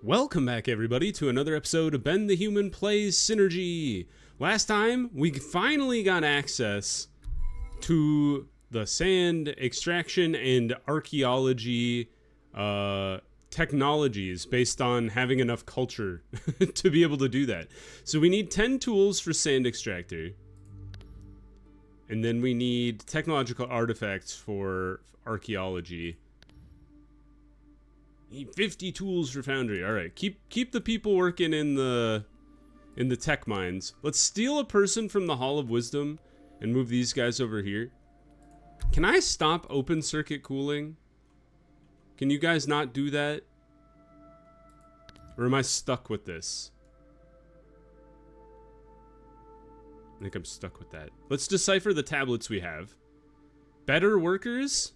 Welcome back, everybody, to another episode of Ben the Human Plays Synergy. Last time, we finally got access to the sand extraction and archaeology technologies based on having enough culture to be able to do that. So we need 10 tools for sand extractor. And then we need technological artifacts for archaeology. Need 50 tools for foundry. All right, keep the people working in the tech mines. Let's steal a person from the Hall of Wisdom and move these guys over here. Can I stop open circuit cooling? Can you guys not do that? Or am I stuck with this? I think I'm stuck with that. Let's decipher the tablets we have. Better workers?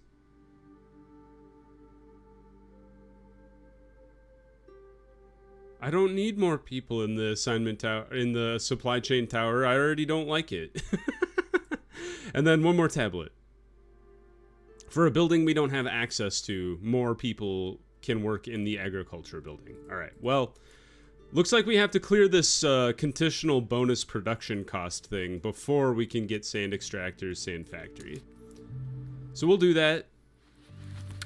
I don't need more people in the assignment tower, in the supply chain tower. I already don't like it. And then one more tablet. For a building we don't have access to, more people can work in the agriculture building. All right, well, looks like we have to clear this conditional bonus production cost thing before we can get sand extractors, sand factory. So we'll do that.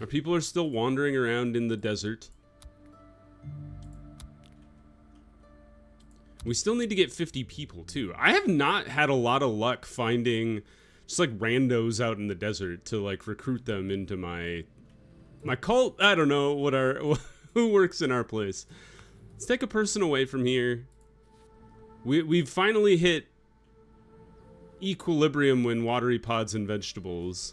Our people are still wandering around in the desert. We still need to get 50 people, too. I have not had a lot of luck finding just, like, randos out in the desert to, like, recruit them into my cult. I don't know who works in our place. Let's take a person away from here. We've finally hit equilibrium when watery pods and vegetables.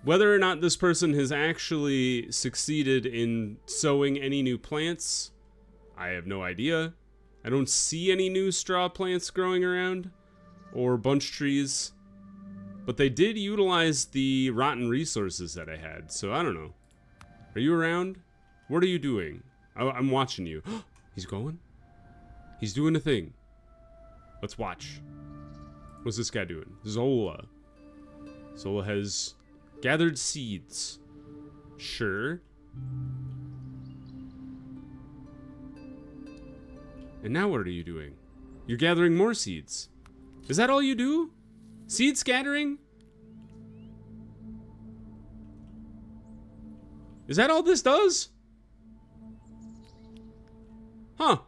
Whether or not this person has actually succeeded in sowing any new plants, I have no idea. I don't see any new straw plants growing around, or bunch trees, but they did utilize the rotten resources that I had, so I don't know. Are you around? What are you doing? I'm watching you. He's going? He's doing a thing. Let's watch. What's this guy doing? Zola. Zola has gathered seeds. Sure. And now what are you doing? You're gathering more seeds. Is that all you do? Seed scattering? Is that all this does? Huh.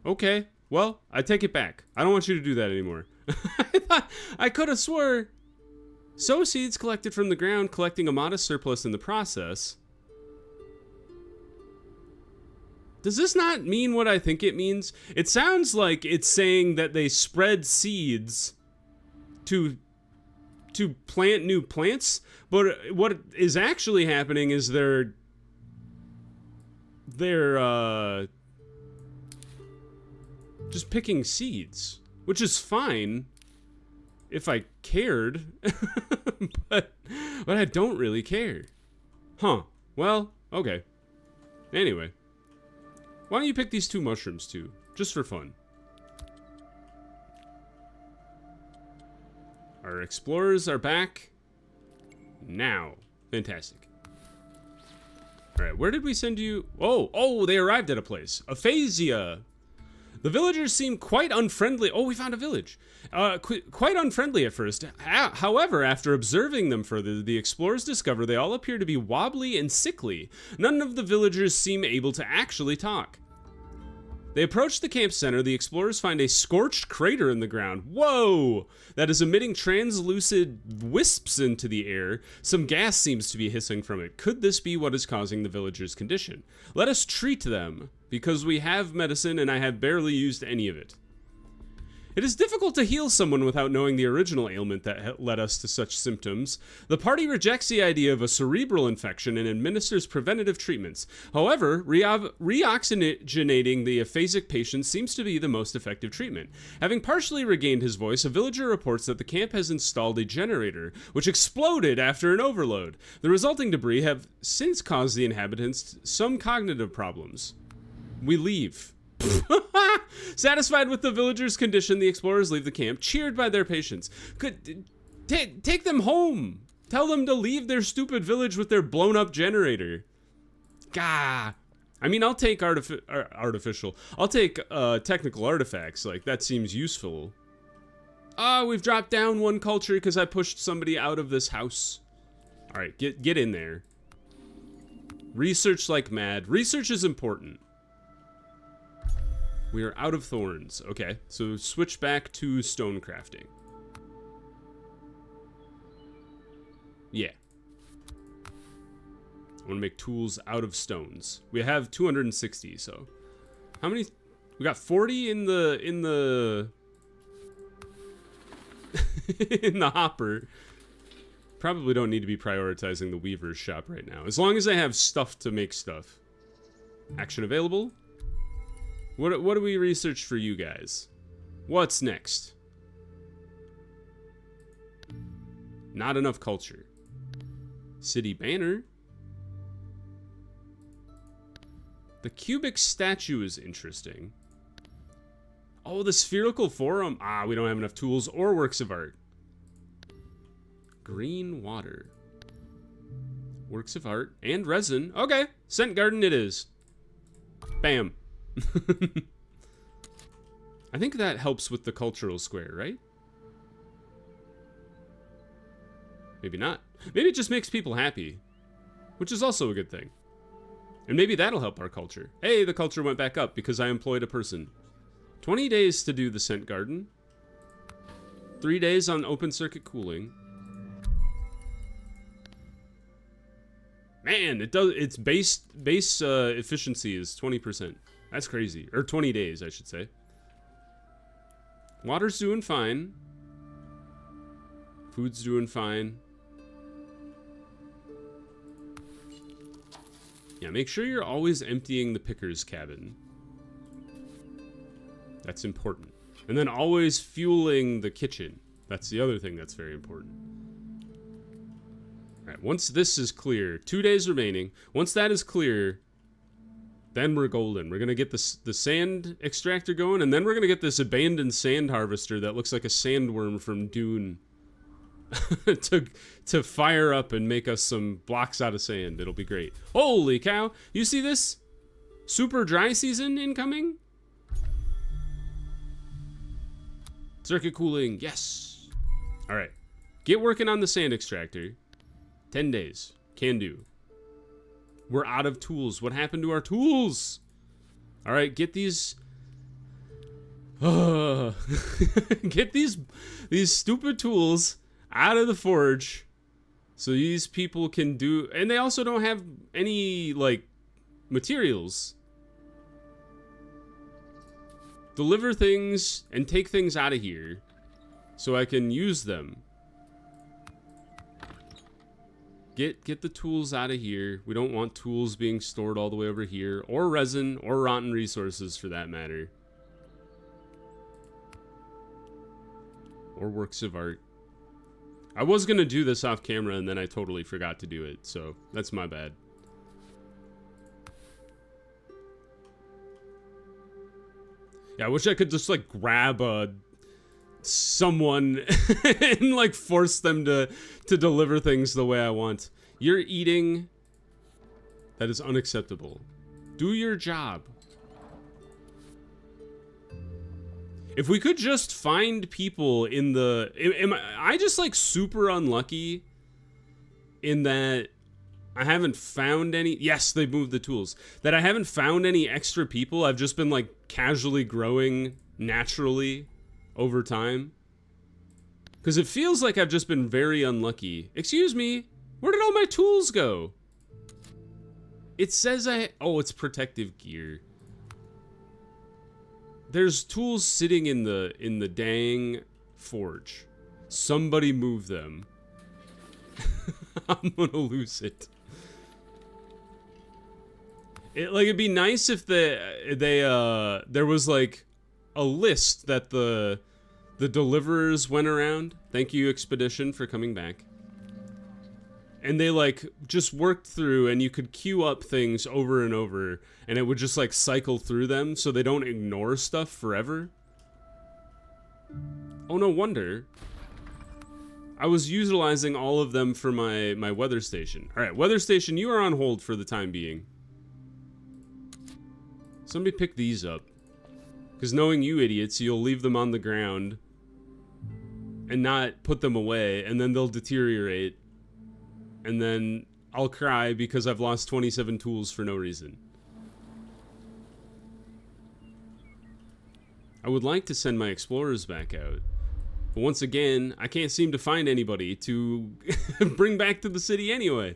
Okay. Well, I take it back. I don't want you to do that anymore. I could have swore. Sow seeds collected from the ground, collecting a modest surplus in the process. Does this not mean what I think it means? It sounds like it's saying that they spread seeds to plant new plants, but what is actually happening is they're just picking seeds, which is fine if I cared, but I don't really care. Huh. Well, okay. Anyway. Why don't you pick these 2 mushrooms, too? Just for fun. Our explorers are back. Now. Fantastic. Alright, where did we send you? Oh, they arrived at a place. Aphasia. The villagers seem quite unfriendly. Oh, we found a village. Quite unfriendly at first. However, after observing them further, the explorers discover they all appear to be wobbly and sickly. None of the villagers seem able to actually talk. They approach the camp center. The explorers find a scorched crater in the ground. Whoa! That is emitting translucid wisps into the air. Some gas seems to be hissing from it. Could this be what is causing the villagers' condition? Let us treat them, because we have medicine and I have barely used any of it. It is difficult to heal someone without knowing the original ailment that led us to such symptoms. The party rejects the idea of a cerebral infection and administers preventative treatments. However, reoxygenating the aphasic patient seems to be the most effective treatment. Having partially regained his voice, a villager reports that the camp has installed a generator, which exploded after an overload. The resulting debris have since caused the inhabitants some cognitive problems. We leave. Satisfied with the villagers' condition, the explorers leave the camp, cheered by their patients. Take them home. Tell them to leave their stupid village with their blown-up generator. Gah. I mean, I'll take artificial. I'll take technical artifacts. Like, that seems useful. We've dropped down one culture because I pushed somebody out of this house. All right, get in there. Research like mad. Research is important. We are out of thorns. Okay, so switch back to stone crafting. Yeah. I want to make tools out of stones. We have 260, so how many? We got 40 in the in the hopper. Probably don't need to be prioritizing the weaver's shop right now, as long as I have stuff to make stuff. Action available. What do we research for you guys? What's next? Not enough culture. City banner. The cubic statue is interesting. Oh, the spherical forum. We don't have enough tools or works of art. Green water. Works of art and resin. Okay, scent garden it is. Bam. I think that helps with the cultural square, right? Maybe not. Maybe it just makes people happy, which is also a good thing. And maybe that'll help our culture. Hey, the culture went back up because I employed a person. 20 days to do the scent garden. 3 days on open circuit cooling. Man, it does. Its base efficiency is 20%. That's crazy. Or 20 days, I should say. Water's doing fine. Food's doing fine. Yeah, make sure you're always emptying the picker's cabin. That's important. And then always fueling the kitchen. That's the other thing that's very important. Alright, once this is clear, 2 days remaining. Once that is clear, then we're golden. We're going to get the sand extractor going, and then we're going to get this abandoned sand harvester that looks like a sandworm from Dune to fire up and make us some blocks out of sand. It'll be great. Holy cow! You see this? Super dry season incoming? Circuit cooling, yes! Alright, get working on the sand extractor. 10 days. Can do. We're out of tools. What happened to our tools? Alright, get these... get these stupid tools out of the forge so these people can do... And they also don't have any, like, materials. Deliver things and take things out of here so I can use them. Get the tools out of here. We don't want tools being stored all the way over here, or resin, or rotten resources for that matter. Or works of art. I was gonna do this off camera and then I totally forgot to do it, so that's my bad. Yeah, I wish I could just like grab someone and like force them to deliver things the way I want. You're eating. That is unacceptable. Do your job. If we could just find people in the... Am I just like super unlucky in that I haven't found any... Yes, they moved the tools. That I haven't found any extra people. I've just been like casually growing naturally over time. Because it feels like I've just been very unlucky. Excuse me, where did all my tools go? It says oh, it's protective gear. There's tools sitting in the dang forge. Somebody move them. I'm gonna lose it. It'd be nice if there was like a list that the deliverers went around. Thank you, Expedition, for coming back. And they like just worked through, and you could queue up things over and over, and it would just like cycle through them so they don't ignore stuff forever. Oh, no wonder. I was utilizing all of them for my weather station. All right, weather station, you are on hold for the time being. Somebody pick these up. Because knowing you idiots, you'll leave them on the ground and not put them away, and then they'll deteriorate. And then I'll cry because I've lost 27 tools for no reason. I would like to send my explorers back out. But once again, I can't seem to find anybody to bring back to the city anyway.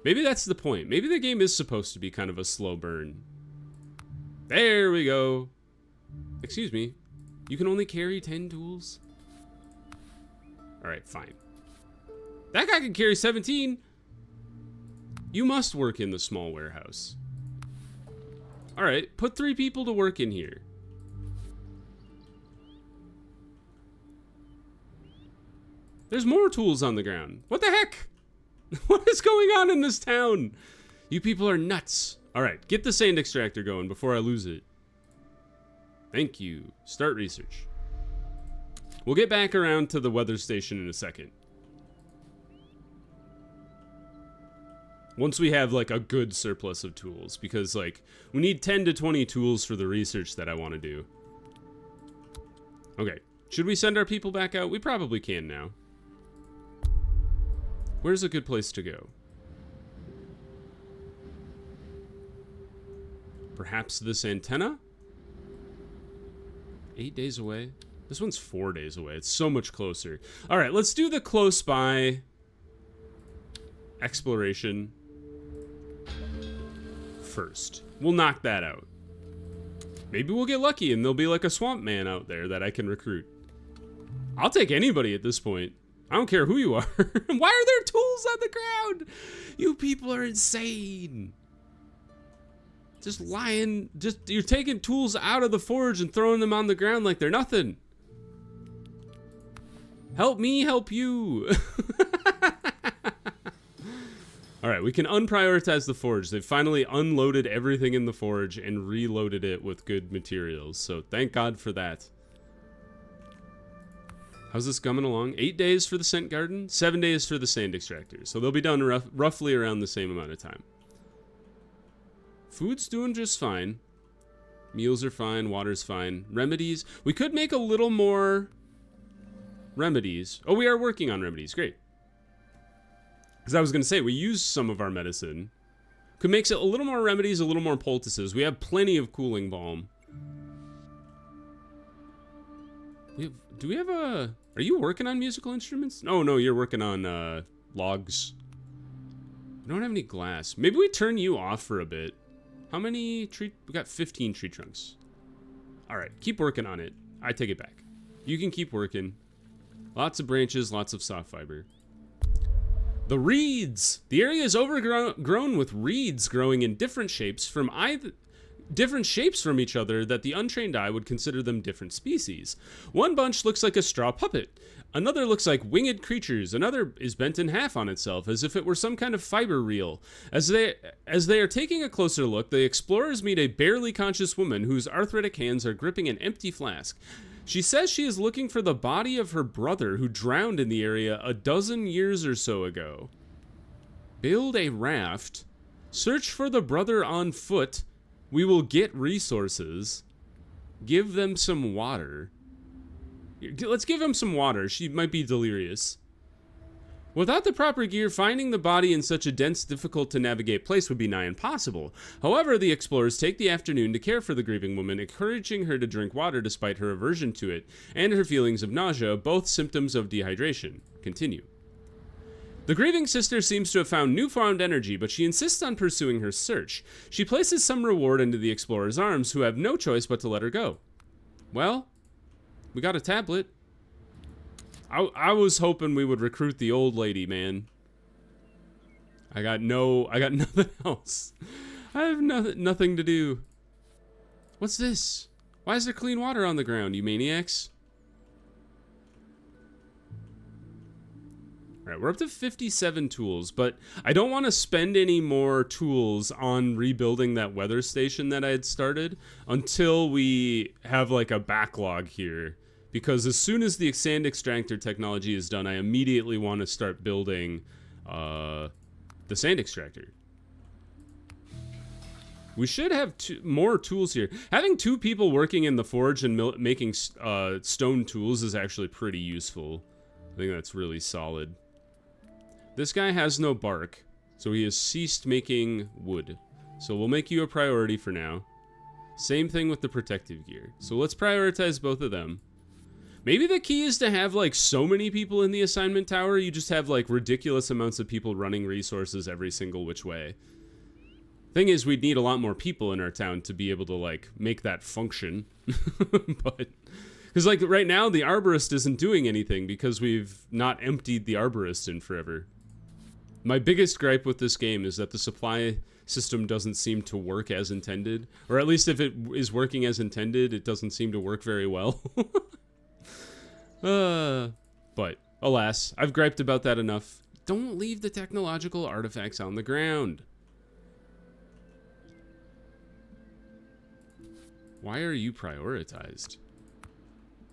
Maybe that's the point. Maybe the game is supposed to be kind of a slow burn. There we go. Excuse me. You can only carry 10 tools? Alright, fine. That guy can carry 17. You must work in the small warehouse. Alright, put 3 people to work in here. There's more tools on the ground. What the heck? What is going on in this town? You people are nuts. Alright, get the sand extractor going before I lose it. Thank you. Start research. We'll get back around to the weather station in a second. Once we have, like, a good surplus of tools. Because, like, we need 10 to 20 tools for the research that I want to do. Okay. Should we send our people back out? We probably can now. Where's a good place to go? Perhaps this antenna? 8 days away? This one's 4 days away. It's so much closer. Alright, let's do the close by exploration first. We'll knock that out. Maybe we'll get lucky and there'll be like a swamp man out there that I can recruit. I'll take anybody at this point. I don't care who you are. Why are there tools on the ground? You people are insane. Just lying. You're taking tools out of the forge and throwing them on the ground like they're nothing. Help me, help you. All right, we can unprioritize the forge. They've finally unloaded everything in the forge and reloaded it with good materials. So thank God for that. How's this coming along? 8 days for the scent garden, 7 days for the sand extractor. So they'll be done roughly around the same amount of time. Food's doing just fine. Meals are fine, water's fine. Remedies, we could make a little more remedies. Oh, we are working on remedies, great. Because I was going to say, we use some of our medicine. Could make it a little more remedies, a little more poultices. We have plenty of cooling balm. Do we have a... Are you working on musical instruments? Oh, no, you're working on logs. We don't have any glass. Maybe we turn you off for a bit. How many tree... We got 15 tree trunks. All right, keep working on it. I take it back. You can keep working. Lots of branches, lots of soft fiber. The reeds! The area is overgrown with reeds growing in different shapes from each other that the untrained eye would consider them different species. One bunch looks like a straw puppet. Another looks like winged creatures. Another is bent in half on itself, as if it were some kind of fiber reel. As they are taking a closer look, the explorers meet a barely conscious woman whose arthritic hands are gripping an empty flask. She says she is looking for the body of her brother who drowned in the area a dozen years or so ago. Build a raft. Search for the brother on foot. We will get resources. Give them some water. Let's give him some water. She might be delirious. Without the proper gear, finding the body in such a dense, difficult-to-navigate place would be nigh impossible. However, the explorers take the afternoon to care for the grieving woman, encouraging her to drink water despite her aversion to it, and her feelings of nausea, both symptoms of dehydration. Continue. The grieving sister seems to have found newfound energy, but she insists on pursuing her search. She places some reward into the explorer's arms, who have no choice but to let her go. Well, we got a tablet. I was hoping we would recruit the old lady, man. I got nothing else. I have nothing to do. What's this? Why is there clean water on the ground, you maniacs? Alright, we're up to 57 tools, but I don't want to spend any more tools on rebuilding that weather station that I had started until we have like a backlog here. Because as soon as the sand extractor technology is done, I immediately want to start building the sand extractor. We should have more tools here. Having 2 people working in the forge and making stone tools is actually pretty useful. I think that's really solid. This guy has no bark, so he has ceased making wood. So we'll make you a priority for now. Same thing with the protective gear. So let's prioritize both of them. Maybe the key is to have like so many people in the assignment tower, you just have like ridiculous amounts of people running resources every single which way. Thing is, we'd need a lot more people in our town to be able to like make that function. But because like right now the arborist isn't doing anything because we've not emptied the arborist in forever. My biggest gripe with this game is that the supply system doesn't seem to work as intended, or at least if it is working as intended, it doesn't seem to work very well. But alas, I've griped about that enough. Don't leave the technological artifacts on the ground. Why are you prioritized?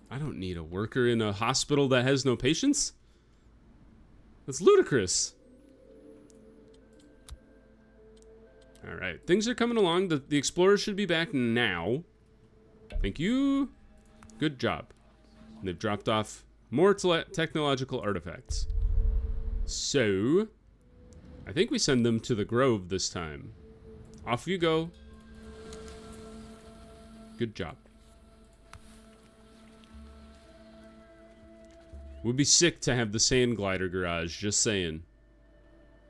I don't need a worker in a hospital that has no patients. That's ludicrous. All right, things are coming along. The explorers should be back now. Thank you. Good job. And they've dropped off more technological artifacts. So, I think we send them to the Grove this time. Off you go. Good job. Would be sick to have the sand glider garage, just saying.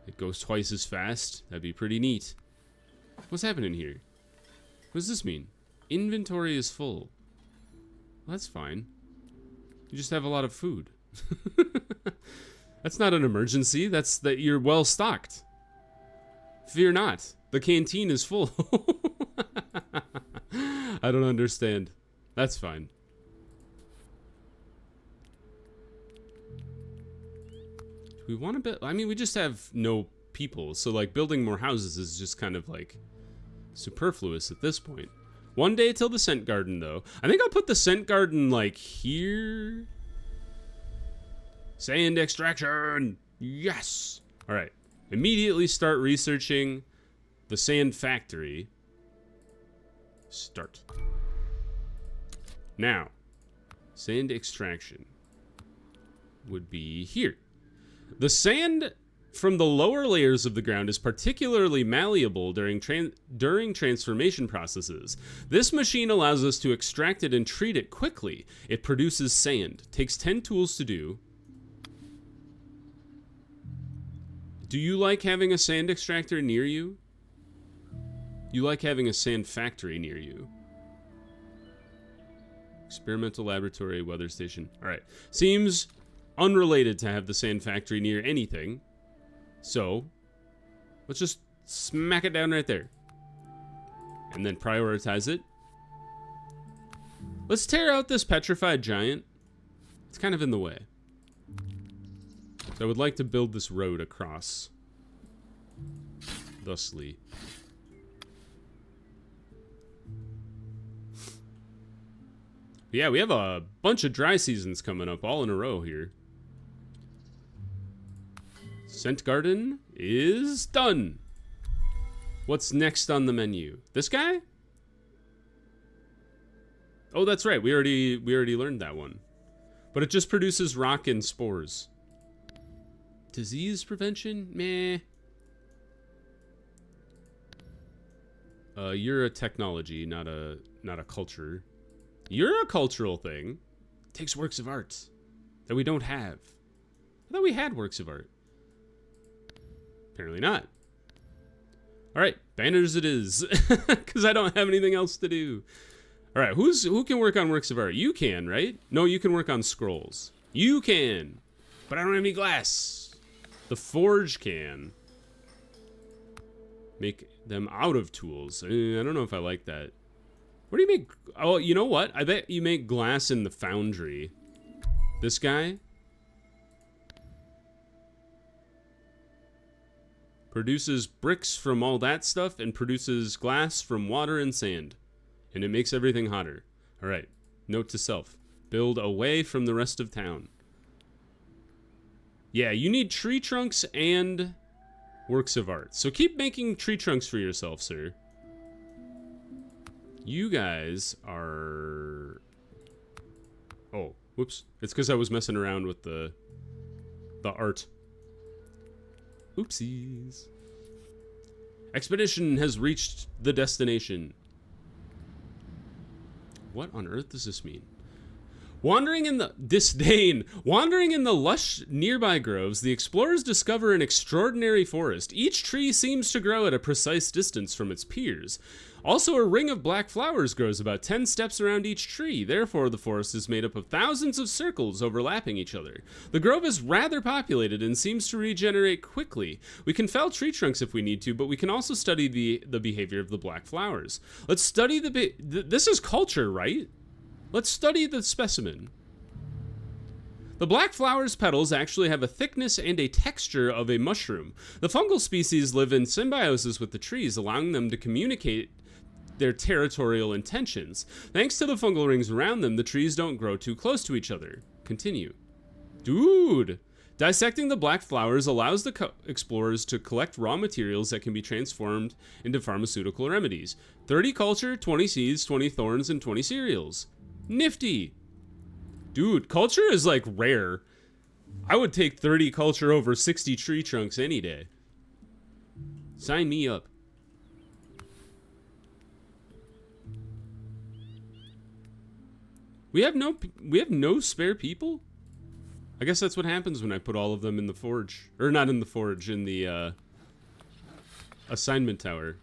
It goes twice as fast. That'd be pretty neat. What's happening here? What does this mean? Inventory is full. Well, that's fine. You just have a lot of food. That's not an emergency. That's that you're well stocked. Fear not. The canteen is full. I don't understand. That's fine. Do we want to build? I mean, we just have no people, so like building more houses is just kind of like superfluous at this point. One day till the scent garden, though. I think I'll put the scent garden like here. Sand extraction. Yes. All right. Immediately start researching the sand factory. Start. Now, sand extraction would be here. The sand from the lower layers of the ground is particularly malleable during transformation processes. This machine allows us to extract it and treat it quickly. It produces sand. Takes 10 tools to do. Do you like having a sand extractor near you? You like having a sand factory near you. Experimental laboratory, weather station. All right. Seems unrelated to have the sand factory near anything. So, let's just smack it down right there. And then prioritize it. Let's tear out this petrified giant. It's kind of in the way. So I would like to build this road across. Thusly. Yeah, we have a bunch of dry seasons coming up all in a row here. Scent garden is done. What's next on the menu? This guy? Oh, that's right. We already learned that one. But it just produces rock and spores. Disease prevention? Meh. You're a technology, not a culture. You're a cultural thing. It takes works of art that we don't have. I thought we had works of art. Apparently not. All right, banners it is, because I don't have anything else to do. All right, who can work on works of art? You can, right? No, you can work on scrolls. You can, but I don't have any glass. The forge can. Make them out of tools. I don't know if I like that. What do you make? Oh, you know what? I bet you make glass in the foundry. This guy produces bricks from all that stuff and produces glass from water and sand. And it makes everything hotter. All right. Note to self. Build away from the rest of town. Yeah, you need tree trunks and works of art. So keep making tree trunks for yourself, sir. You guys are... Oh, whoops. It's because I was messing around with the art. Oopsies. Expedition has reached the destination. What on earth does this mean? Wandering in the lush nearby groves, the explorers discover an extraordinary forest. Each tree seems to grow at a precise distance from its peers. Also, a ring of black flowers grows about 10 steps around each tree. Therefore, the forest is made up of thousands of circles overlapping each other. The grove is rather populated and seems to regenerate quickly. We can fell tree trunks if we need to, but we can also study the behavior of the black flowers. Let's study this is culture, right? Let's study the specimen. The black flower's petals actually have a thickness and a texture of a mushroom. The fungal species live in symbiosis with the trees, allowing them to communicate their territorial intentions. Thanks to the fungal rings around them, the trees don't grow too close to each other. Continue. Dude! Dissecting the black flowers allows the explorers to collect raw materials that can be transformed into pharmaceutical remedies. 30 culture, 20 seeds, 20 thorns, and 20 cereals. Nifty. Dude, culture is like rare. I would take 30 culture over 60 tree trunks any day. Sign me up. We have no spare people? I guess that's what happens when I put all of them in the forge. Or not in the forge, in the assignment tower.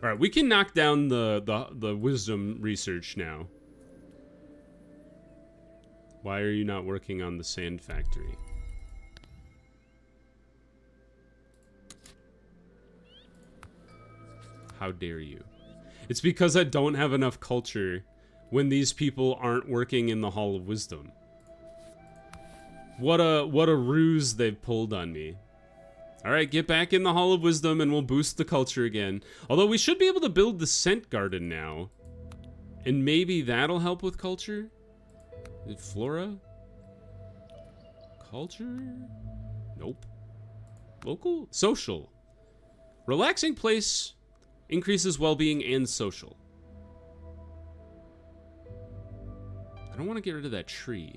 Alright, we can knock down the wisdom research now. Why are you not working on the sand factory? How dare you? It's because I don't have enough culture when these people aren't working in the Hall of Wisdom. What a ruse they've pulled on me. Alright, get back in the Hall of Wisdom and we'll boost the culture again. Although we should be able to build the scent garden now. And maybe that'll help with culture? Is it flora? Culture? Nope. Local? Social. Relaxing place increases well-being and social. I don't want to get rid of that tree.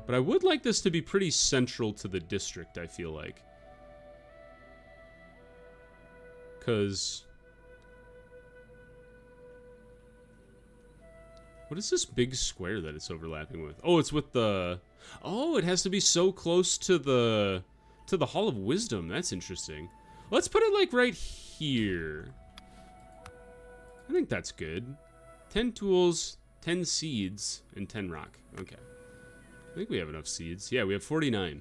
But I would like this to be pretty central to the district, I feel like. Because... what is this big square that it's overlapping with? Oh, it's with the... oh, it has to be so close to the Hall of Wisdom. That's interesting. Let's put it, like, right here. I think that's good. 10 tools, 10 seeds, and 10 rock. Okay. I think we have enough seeds. Yeah, we have 49.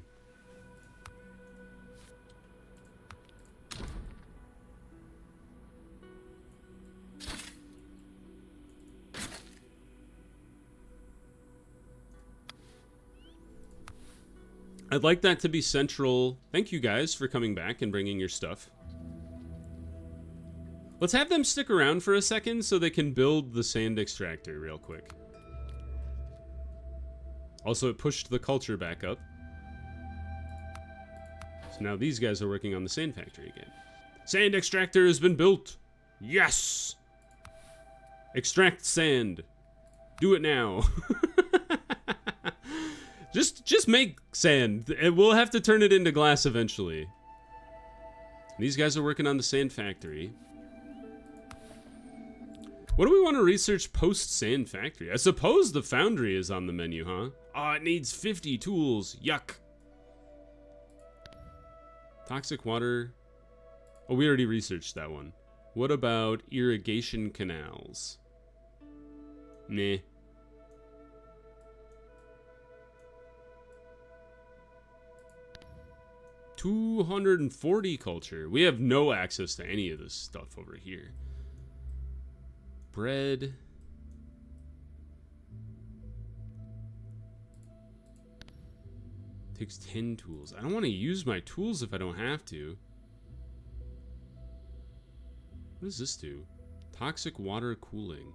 I'd like that to be central. Thank you guys for coming back and bringing your stuff. Let's have them stick around for a second so they can build the sand extractor real quick. Also, it pushed the culture back up. So now these guys are working on the sand factory again. Sand extractor has been built. Yes! Extract sand. Do it now. Just make sand. And we'll have to turn it into glass eventually. These guys are working on the sand factory. What do we want to research post-sand factory? I suppose the foundry is on the menu, huh? Oh, it needs 50 tools. Yuck. Toxic water. Oh, we already researched that one. What about irrigation canals? Meh. $240 culture. We have no access to any of this stuff over here. Bread. Takes 10 tools. I don't want to use my tools if I don't have to. What does this do? Toxic water cooling.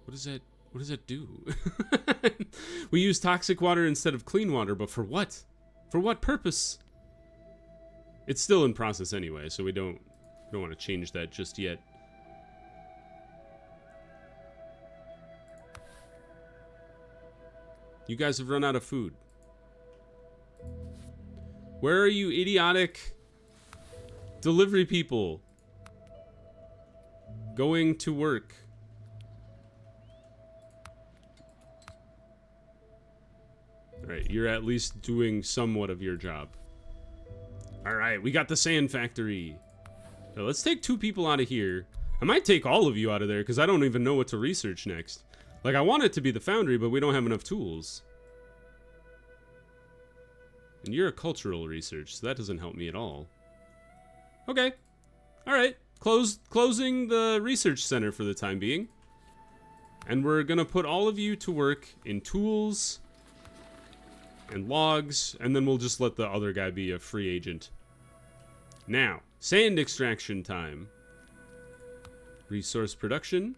What does that do? We use toxic water instead of clean water, but for what? For what purpose? It's still in process anyway, so we don't want to change that just yet. You guys have run out of food. Where are you idiotic delivery people going to work? Alright, you're at least doing somewhat of your job. Alright, we got the sand factory. So let's take 2 people out of here. I might take all of you out of there because I don't even know what to research next. Like, I want it to be the foundry, but we don't have enough tools. And you're a cultural research, so that doesn't help me at all. Okay. Alright. Closing the research center for the time being. And we're gonna put all of you to work in tools and logs, and then we'll just let the other guy be a free agent. Now, sand extraction time. Resource production.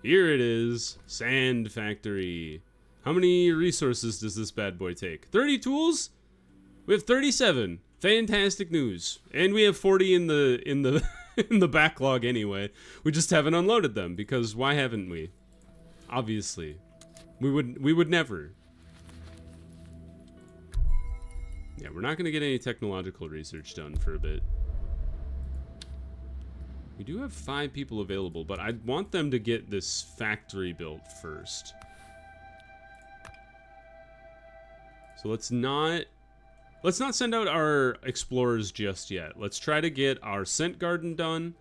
Here it is. Sand factory. How many resources does this bad boy take? 30 tools? We have 37. Fantastic news. And we have 40 in the in the backlog anyway. We just haven't unloaded them because why haven't we? Obviously. We would never. Yeah, we're not going to get any technological research done for a bit. We do have 5 people available, but I want them to get this factory built first. So let's not send out our explorers just yet. Let's try to get our scent garden done.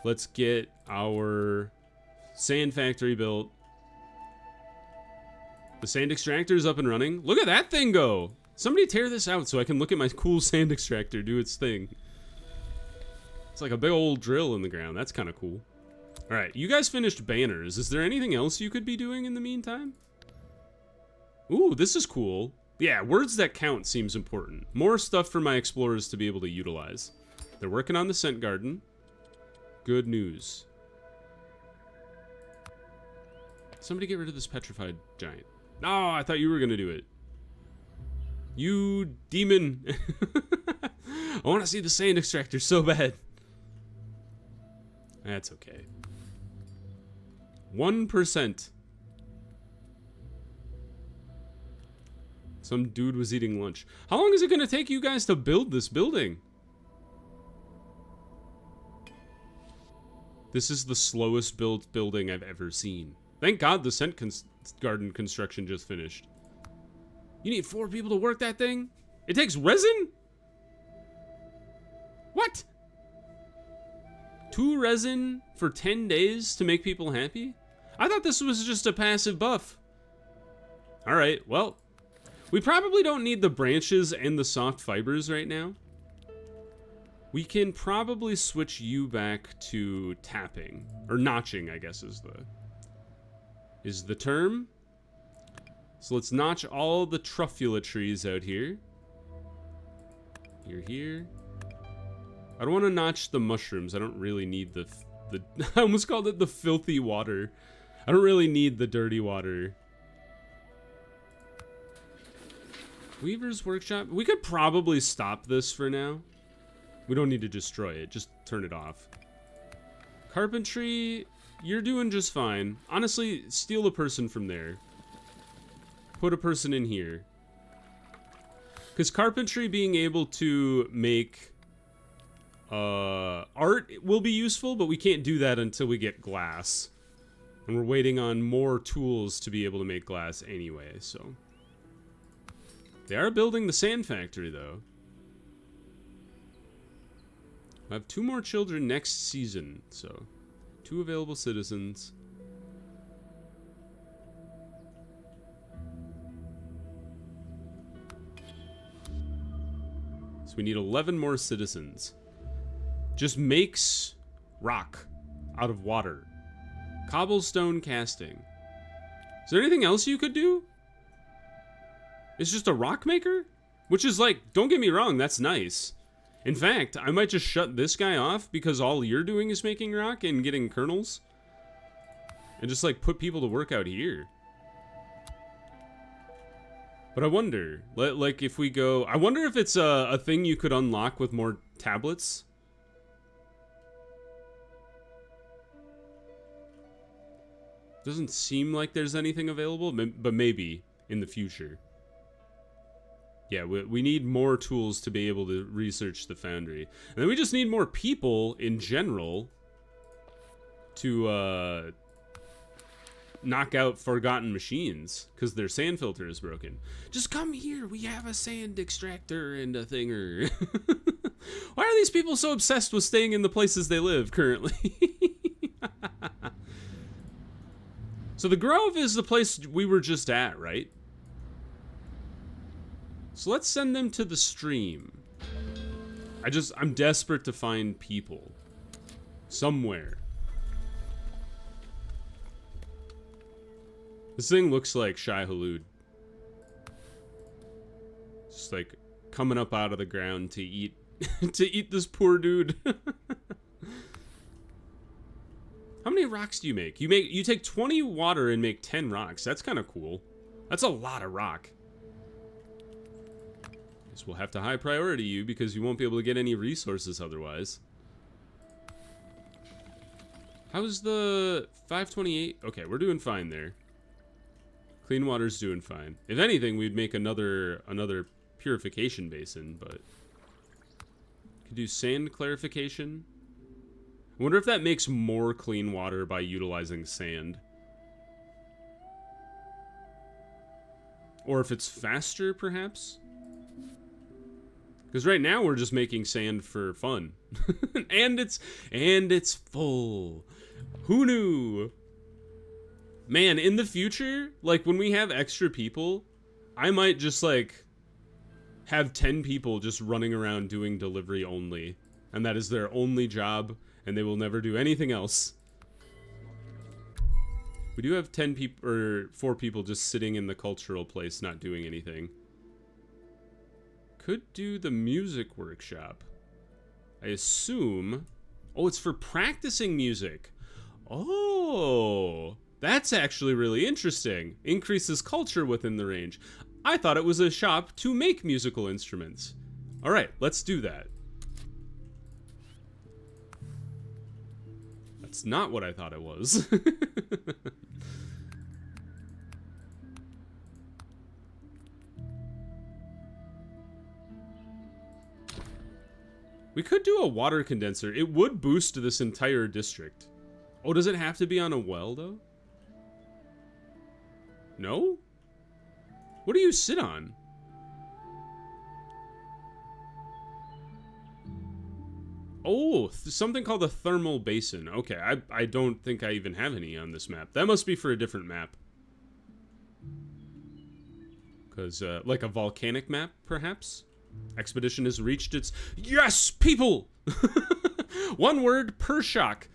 Let's get our sand factory built. The sand extractor is up and running. Look at that thing go! Somebody tear this out so I can look at my cool sand extractor do its thing. It's like a big old drill in the ground. That's kind of cool. Alright, you guys finished banners. Is there anything else you could be doing in the meantime? Ooh, this is cool. Yeah, words that count seems important. More stuff for my explorers to be able to utilize. They're working on the scent garden. Good news. Somebody get rid of this petrified giant. No, I thought you were going to do it. You demon. I want to see the sand extractor so bad. That's okay. 1%. Some dude was eating lunch. How long is it going to take you guys to build this building? This is the slowest built building I've ever seen. Thank God the scent garden construction just finished. You need 4 people to work that thing? It takes resin? What? 2 resin for 10 days to make people happy? I thought this was just a passive buff. Alright, well, we probably don't need the branches and the soft fibers right now. We can probably switch you back to tapping. Or notching, I guess is the term. So let's notch all the truffula trees out here. You're here. I don't want to notch the mushrooms. I don't really need the I almost called it the filthy water. I don't really need the dirty water. Weaver's Workshop. We could probably stop this for now. We don't need to destroy it. Just turn it off. Carpentry, you're doing just fine. Honestly, steal a person from there. Put a person in here. Because carpentry being able to make art will be useful, but we can't do that until we get glass. And we're waiting on more tools to be able to make glass anyway, so. They are building the sand factory, though. I have 2 more children next season, so 2 available citizens. So we need 11 more citizens. Just makes rock out of water. Cobblestone casting. Is there anything else you could do? It's just a rock maker? Which is like, don't get me wrong, that's nice. In fact, I might just shut this guy off because all you're doing is making rock and getting kernels. And just like put people to work out here. But I wonder, like if we go, I wonder if it's a thing you could unlock with more tablets. Doesn't seem like there's anything available, but maybe in the future. Yeah, we need more tools to be able to research the foundry. And then we just need more people in general to knock out forgotten machines because their sand filter is broken. Just come here, we have a sand extractor and a thinger. Why are these people so obsessed with staying in the places they live currently? So the Grove is the place we were just at, right? So let's send them to the stream. I'm desperate to find people. Somewhere. This thing looks like Shai-Halud. Just like coming up out of the ground to eat to eat this poor dude. How many rocks do you make? You take 20 water and make 10 rocks. That's kind of cool. That's a lot of rock. Guess we'll have to high priority you because you won't be able to get any resources otherwise. How's the 528? Okay, we're doing fine there. Clean water's doing fine. If anything, we'd make another purification basin, but could do sand clarification. I wonder if that makes more clean water by utilizing sand. Or if it's faster, perhaps? Because right now we're just making sand for fun. and it's full. Who knew? Man, in the future, like when we have extra people, I might just like have 10 people just running around doing delivery only. And that is their only job. And they will never do anything else. We do have 10 people, or 4 people just sitting in the cultural place not doing anything. Could do the music workshop. I assume... Oh, it's for practicing music. Oh, that's actually really interesting. Increases culture within the range. I thought it was a shop to make musical instruments. All right, let's do that. That's not what I thought it was. We could do a water condenser. It would boost this entire district. Oh, does it have to be on a well, though? No? What do you sit on? Oh, something called a thermal basin. Okay, I don't think I even have any on this map. That must be for a different map. Because, like a volcanic map, perhaps? Expedition has reached its... Yes, people! One word per shock.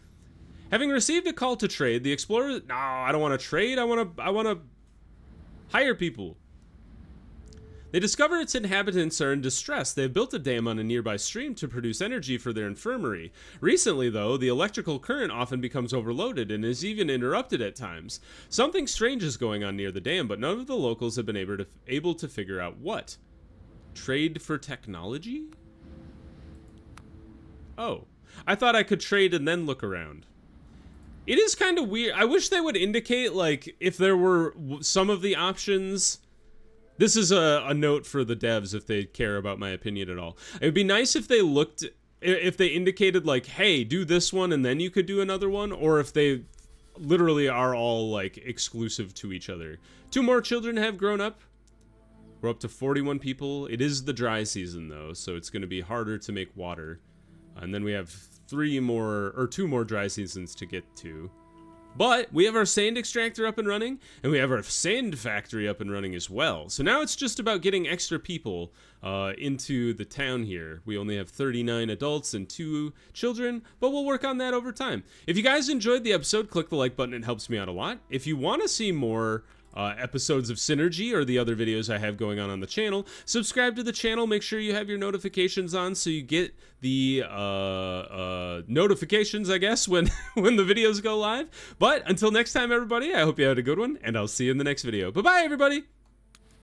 Having received a call to trade, the explorer... No, I don't want to trade. I want to hire people. They discover its inhabitants are in distress. They have built a dam on a nearby stream to produce energy for their infirmary. Recently, though, the electrical current often becomes overloaded and is even interrupted at times. Something strange is going on near the dam, but none of the locals have been able to figure out what. Trade for technology? Oh, I thought I could trade and then look around. It is kind of weird. I wish they would indicate, like, if there were some of the options... This is a note for the devs if they care about my opinion at all. It would be nice if they indicated like, hey, do this one and then you could do another one, or if they literally are all like exclusive to each other. 2 more children have grown up. We're up to 41 people. It is the dry season though, so it's going to be harder to make water. And then we have 2 more dry seasons to get to. But we have our sand extractor up and running, and we have our sand factory up and running as well. So now it's just about getting extra people into the town here. We only have 39 adults and 2 children, but we'll work on that over time. If you guys enjoyed the episode, click the like button. It helps me out a lot. If you want to see more episodes of Synergy or the other videos I have going on the channel, subscribe to the channel. Make sure you have your notifications on so you get the notifications, I guess, when when the videos go live. But until next time, everybody, I hope you had a good one, and I'll see you in the next video. Bye-bye, everybody!